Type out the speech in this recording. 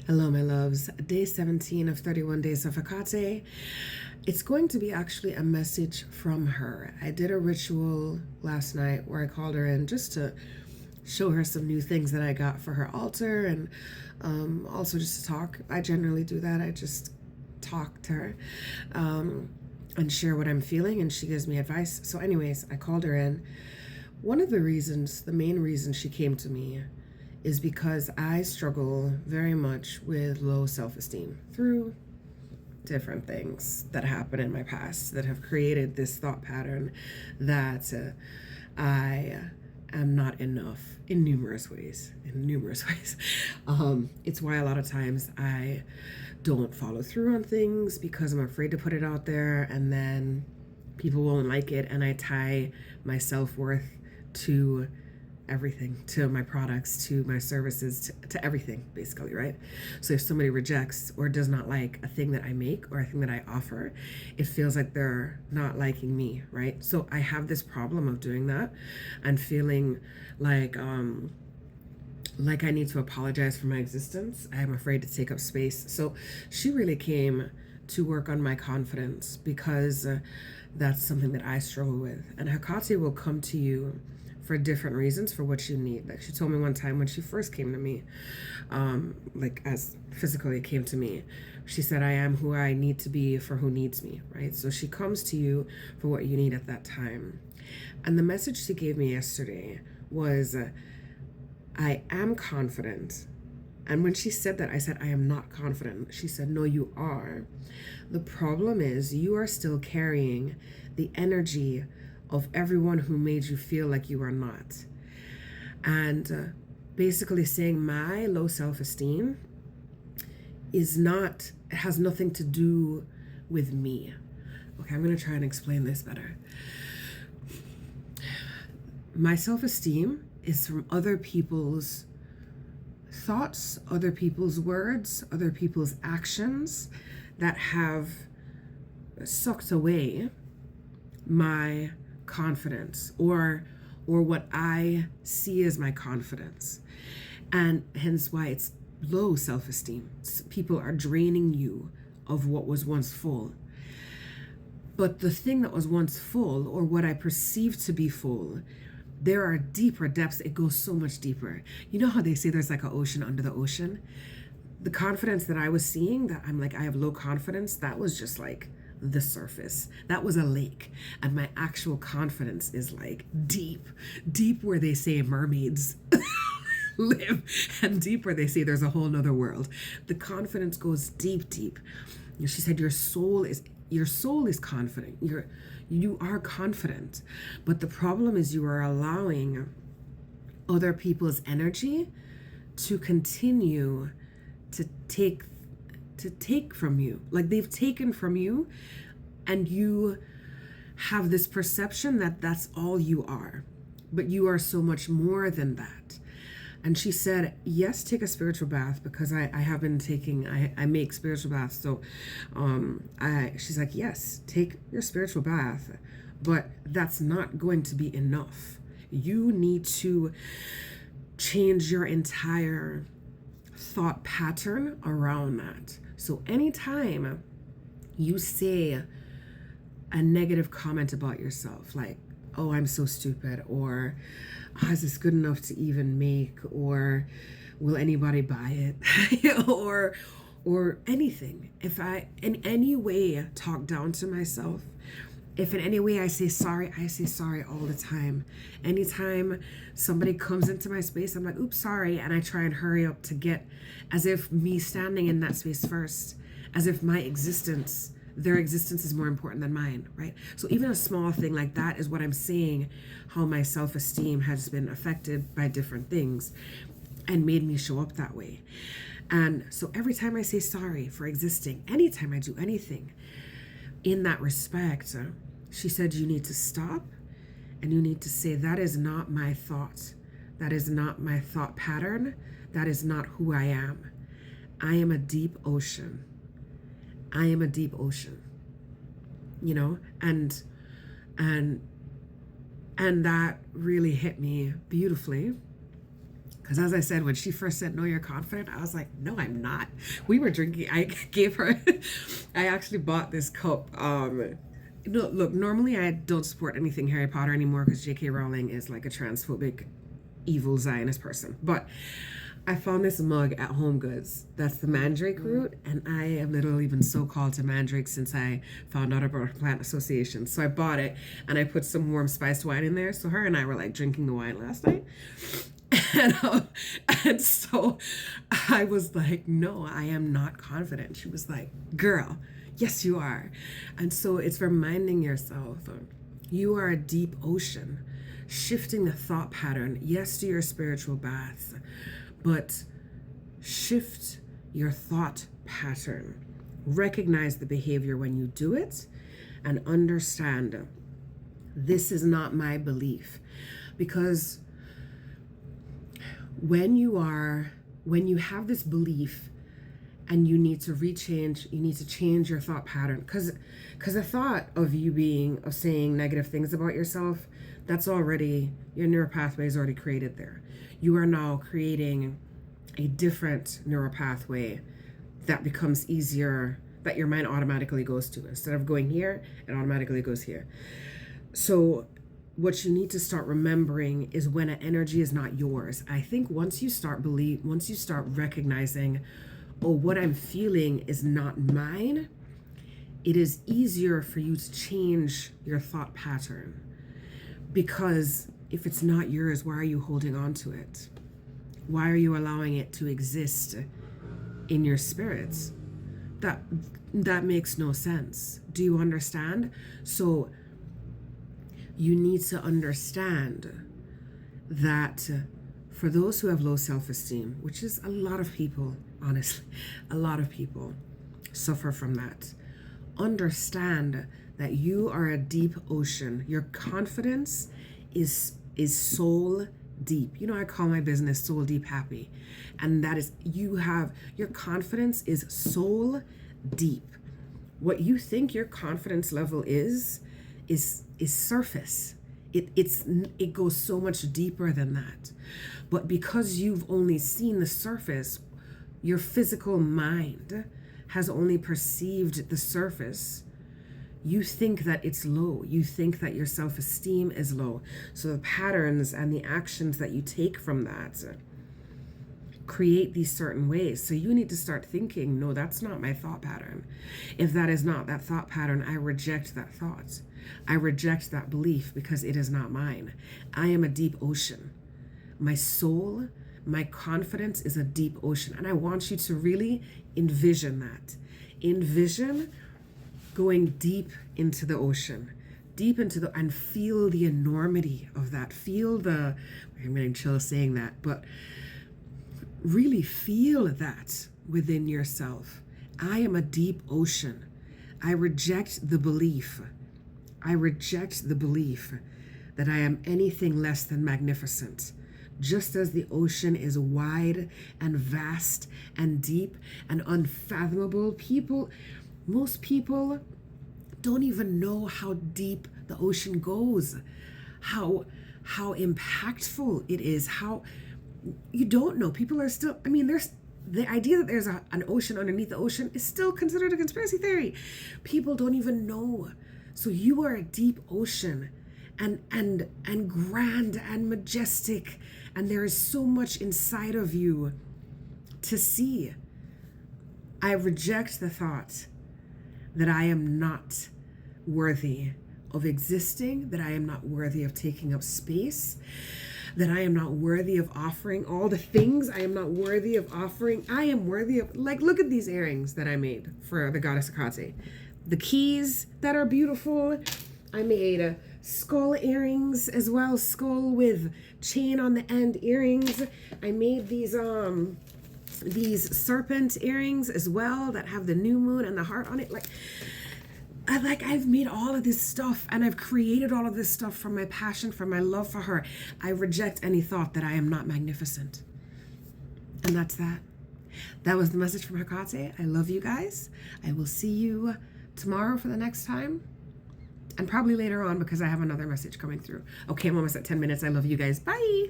Hello, my loves. Day 17 of 31 Days of Hecate. It's going to be actually a message from her. I did a ritual last night where I called her in just to show her some new things that I got for her altar and also just to talk. I generally do that. I just talk to her and share what I'm feeling, and she gives me advice. So, anyways, I called her in. One of the reasons, the main reason she came to me is because I struggle very much with low self-esteem through different things that happen in my past that have created this thought pattern that I am not enough in numerous ways. It's why a lot of times I don't follow through on things because I'm afraid to put it out there, and then people won't like it, and I tie my self-worth to everything, to my products, to my services, to everything, basically, right? So if somebody rejects or does not like a thing that I make or a thing that I offer, it feels like they're not liking me, right? So I have this problem of doing that and feeling like I need to apologize for my existence. I'm afraid to take up space. So she really came to work on my confidence because that's something that I struggle with. And Hecate will come to you for different reasons for what you need. Like she told me one time when she first came to me, like as physically came to me, she said, I am who I need to be for who needs me, right? So she comes to you for what you need at that time. And the message she gave me yesterday was, I am confident. And when she said that, I said, I am not confident. She said, no, you are. The problem is you are still carrying the energy of everyone who made you feel like you are not. And basically saying my low self-esteem has nothing to do with me. Okay, I'm going to try and explain this better. My self-esteem is from other people's thoughts, other people's words, other people's actions that have sucked away my confidence or what I see as my confidence, and hence why it's low self-esteem. People are draining you of what was once full. But the thing that was once full, or what I perceive to be full, there are deeper depths. It goes so much deeper. You know how they say there's like an ocean under the ocean? The confidence that I was seeing, that I'm like, I have low confidence, that was just like the surface. That was a lake. And my actual confidence is like deep where they say mermaids live, and deep where they say there's a whole nother world. The confidence goes deep. She said your soul is confident. You are confident, but the problem is you are allowing other people's energy to continue to take from you. Like they've taken from you, and you have this perception that that's all you are, but you are so much more than that. And she said, yes, take a spiritual bath, because I have been taking, I make spiritual baths. So she's like, yes, take your spiritual bath, but that's not going to be enough. You need to change your entire thought pattern around that. So anytime you say a negative comment about yourself, like, oh, I'm so stupid, or oh, is this good enough to even make, or will anybody buy it, or anything. If I in any way talk down to myself, if in any way I say sorry all the time. Anytime somebody comes into my space, I'm like, oops, sorry, and I try and hurry up to get, as if me standing in that space first, as if my existence, their existence is more important than mine, right? So even a small thing like that is what I'm saying, how my self-esteem has been affected by different things and made me show up that way. And so every time I say sorry for existing, anytime I do anything in that respect, she said, you need to stop and you need to say, that is not my thought. That is not my thought pattern. That is not who I am. I am a deep ocean. I am a deep ocean, you know, and that really hit me beautifully, Because as I said, when she first said, no, you're confident, I was like, no, I'm not. We were drinking. I gave her, I actually bought this cup. No, look, normally I don't support anything Harry Potter anymore because J.K. Rowling is like a transphobic, evil Zionist person. But I found this mug at Home Goods. That's the mandrake root, and I have literally been so called to mandrake since I found out about plant association. So I bought it, and I put some warm spiced wine in there. So her and I were like drinking the wine last night. And so I was like, no, I am not confident. She was like, girl, yes, you are. And so it's reminding yourself you are a deep ocean, shifting the thought pattern. Yes, to your spiritual baths, but shift your thought pattern. Recognize the behavior when you do it and understand this is not my belief. Because when you have this belief and you need to change your thought pattern, because the thought of saying negative things about yourself, that's already, your neural pathway is already created there. You are now creating a different neural pathway that becomes easier, that your mind automatically goes to. Instead of going here, it automatically goes here. So what you need to start remembering is when an energy is not yours. I think once you start recognizing, oh, what I'm feeling is not mine, it is easier for you to change your thought pattern. Because if it's not yours, why are you holding on to it? Why are you allowing it to exist in your spirits? That makes no sense. Do you understand? So you need to understand that for those who have low self-esteem, which is a lot of people, honestly, a lot of people suffer from that. Understand that you are a deep ocean. Your confidence is soul deep. You know, I call my business Soul Deep Happy. And that is, your confidence is soul deep. What you think your confidence level is surface. It goes so much deeper than that. But because you've only seen the surface, your physical mind has only perceived the surface. You think that it's low. You think that your self-esteem is low. So the patterns and the actions that you take from that create these certain ways. So you need to start thinking, no, that's not my thought pattern. If that is not that thought pattern, I reject that thought. I reject that belief because it is not mine. I am a deep ocean. My soul, my confidence is a deep ocean. And I want you to really envision that. Envision going deep into the ocean, and feel the enormity of that. I'm getting chills saying that, but really feel that within yourself. I am a deep ocean. I reject the belief that I am anything less than magnificent. Just as the ocean is wide and vast and deep and unfathomable, most people don't even know how deep the ocean goes, how impactful it is, how you don't know. People are still, there's the idea that there's an ocean underneath the ocean is still considered a conspiracy theory. People don't even know. So you are a deep ocean and grand and majestic, and there is so much inside of you to see. I reject the thought that I am not worthy of existing, that I am not worthy of taking up space, that I am not worthy of offering all the things I am not worthy of offering. I am worthy of, look at these earrings that I made for the goddess Hecate. The keys that are beautiful. I made skull earrings as well, skull with chain on the end earrings. I made these serpent earrings as well that have the new moon and the heart on it. I've made all of this stuff, and I've created all of this stuff from my passion, from my love for her. I reject any thought that I am not magnificent. And that's that. That was the message from Hecate. I love you guys. I will see you tomorrow for the next time, and probably later on because I have another message coming through. Okay, I'm almost at 10 minutes. I love you guys. Bye.